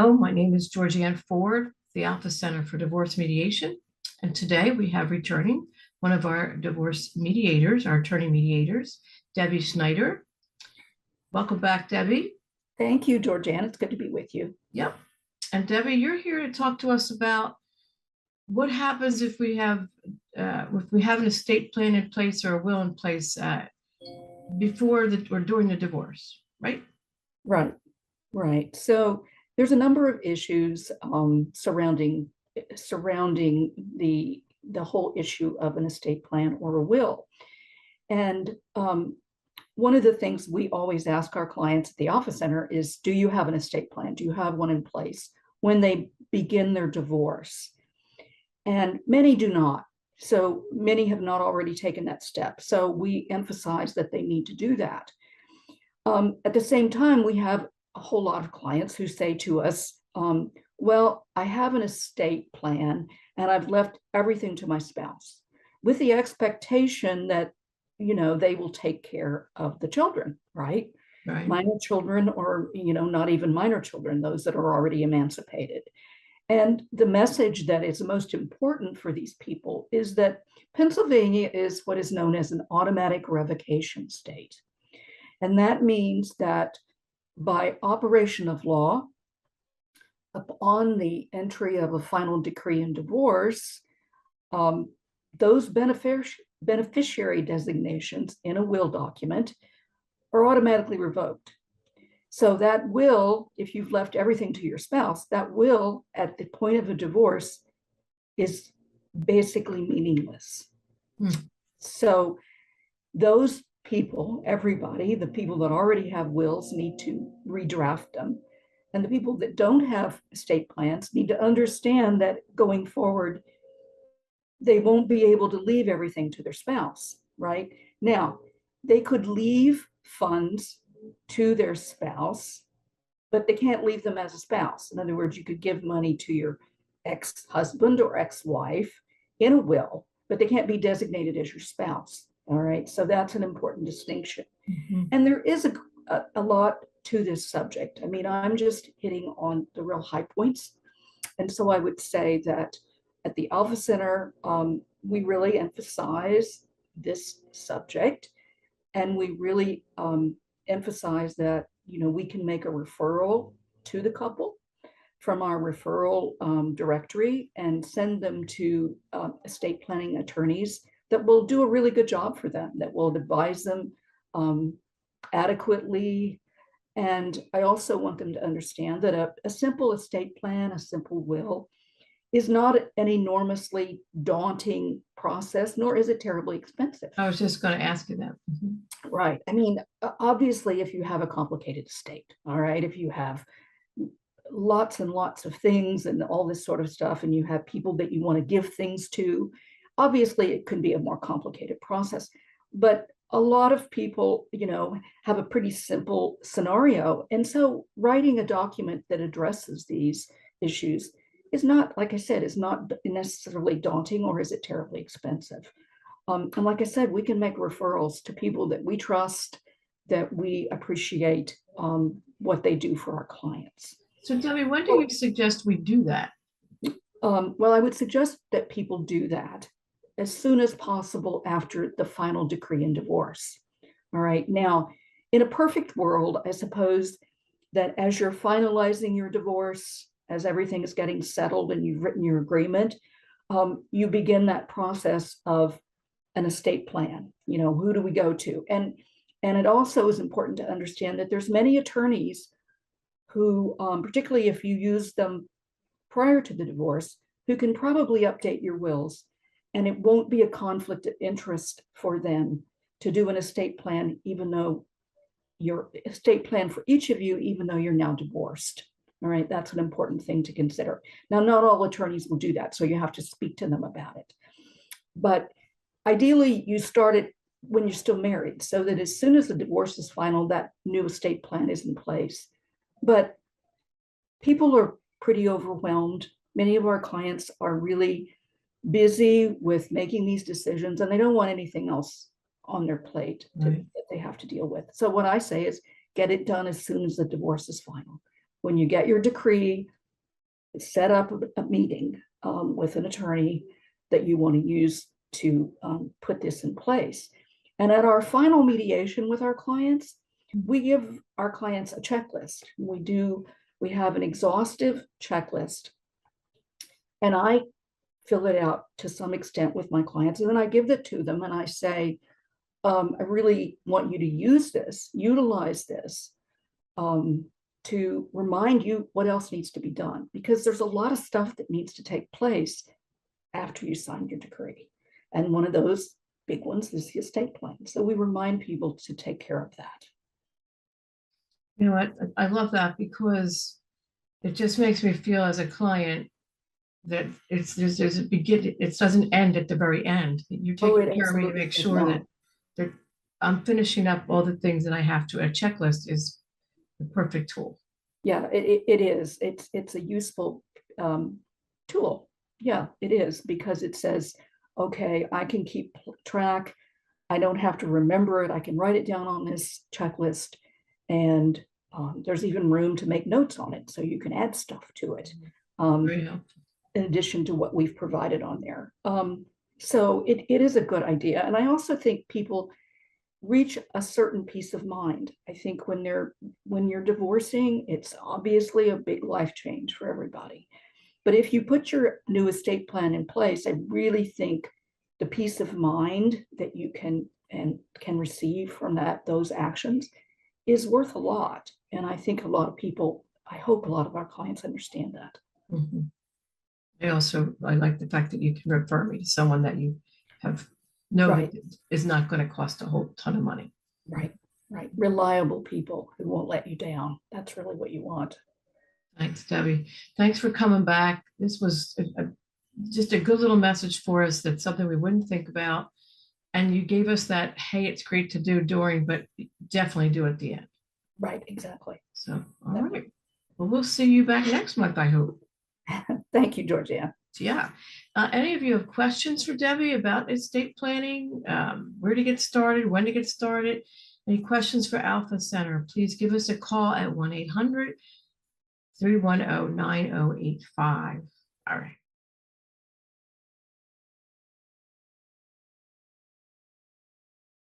know, my name is Georgianne Ford, the Alpha Center for Divorce Mediation. And today we have returning one of our divorce mediators, our attorney mediators, Debbie Snyder. Welcome back, Debbie. Thank you, Georgianne. It's good to be with you. Yep. And Debbie, you're here to talk to us about what happens if we have an estate plan in place or a will in place before or during the divorce, right? Right. So there's a number of issues surrounding the whole issue of an estate plan or a will. And one of the things we always ask our clients at the Alpha Center is, do you have an estate plan? Do you have one in place when they begin their divorce? And many do not. So many have not already taken that step. So we emphasize that they need to do that. At the same time, we have a whole lot of clients who say to us, well, I have an estate plan and I've left everything to my spouse with the expectation that, they will take care of the children, right? Minor children, or, not even minor children, those that are already emancipated. And the message that is most important for these people is that Pennsylvania is what is known as an automatic revocation state. And that means that by operation of law, upon the entry of a final decree in divorce, those beneficiary designations in a will document are automatically revoked. So that will, if you've left everything to your spouse, that will at the point of a divorce is basically meaningless. So those people, everybody, the people that already have wills need to redraft them. And the people that don't have estate plans need to understand that going forward, they won't be able to leave everything to their spouse, right? Now, they could leave funds to their spouse, but they can't leave them as a spouse. In other words, you could give money to your ex-husband or ex-wife in a will, but they can't be designated as your spouse. All right, so that's an important distinction. And there is a lot to this subject. I mean, I'm just hitting on the real high points. And so I would say that at the Alpha Center, we really emphasize this subject, and we really emphasize that, we can make a referral to the couple from our referral directory and send them to estate planning attorneys that will do a really good job for them, that will advise them adequately. And I also want them to understand that a simple estate plan, a simple will, is not an enormously daunting process, nor is it terribly expensive. I was just going to ask you that. Right. I mean, obviously, if you have a complicated estate, all right, if you have lots and lots of things and all this sort of stuff, and you have people that you want to give things to, obviously, it could be a more complicated process. But a lot of people, have a pretty simple scenario. And so writing a document that addresses these issues is not, like I said, is not necessarily daunting, or is it terribly expensive. And like I said, we can make referrals to people that we trust, that we appreciate what they do for our clients. So Debbie, when do you suggest we do that? Well, I would suggest that people do that as soon as possible after the final decree in divorce. All right. Now, in a perfect world, I suppose that as you're finalizing your divorce, as everything is getting settled and you've written your agreement, you begin that process of an estate plan. Who do we go to? And it also is important to understand that there's many attorneys who, particularly if you use them prior to the divorce, who can probably update your wills, and it won't be a conflict of interest for them to do an estate plan, even though your estate plan for each of you, even though you're now divorced. All right, that's an important thing to consider. Now, not all attorneys will do that, so you have to speak to them about it. But ideally, you start it when you're still married, so that as soon as the divorce is final, that new estate plan is in place. But people are pretty overwhelmed. Many of our clients are really busy with making these decisions, and they don't want anything else on their plate that they have to deal with. So what I say is get it done as soon as the divorce is final. When you get your decree, set up a meeting with an attorney that you want to use to put this in place. And at our final mediation with our clients, we give our clients a checklist. We have an exhaustive checklist, and I fill it out to some extent with my clients, and then I give it to them and I say, I really want you to utilize this to remind you what else needs to be done, because there's a lot of stuff that needs to take place after you sign your decree. And one of those big ones is the estate plan. So we remind people to take care of that. You know what? I love that because it just makes me feel as a client that there's a beginning, it doesn't end at the very end. You're taking care of me to make sure that I'm finishing up all the things that I have to. A checklist is the perfect tool. Yeah, it is. It's a useful tool. Yeah, it is, because it says, okay, I can keep track. I don't have to remember it. I can write it down on this checklist, and there's even room to make notes on it, so you can add stuff to it. Very helpful. In addition to what we've provided on there. So it is a good idea. And I also think people reach a certain peace of mind. I think when you're divorcing, it's obviously a big life change for everybody. But if you put your new estate plan in place, I really think the peace of mind that you can receive from those actions is worth a lot. And I think I hope a lot of our clients understand that. Mm-hmm. I like the fact that you can refer me to someone that you have that is not going to cost a whole ton of money. Right. Reliable people who won't let you down. That's really what you want. Thanks, Debbie. Thanks for coming back. This was just a good little message for us. That's something we wouldn't think about. And you gave us that, hey, it's great to do during, but definitely do at the end. Right, exactly. So, all right. Well, we'll see you back next month, I hope. Thank you, Georgia. Yeah. Any of you have questions for Debbie about estate planning, where to get started, when to get started? Any questions for Alpha Center, please give us a call at 1-800-310-9085. All right.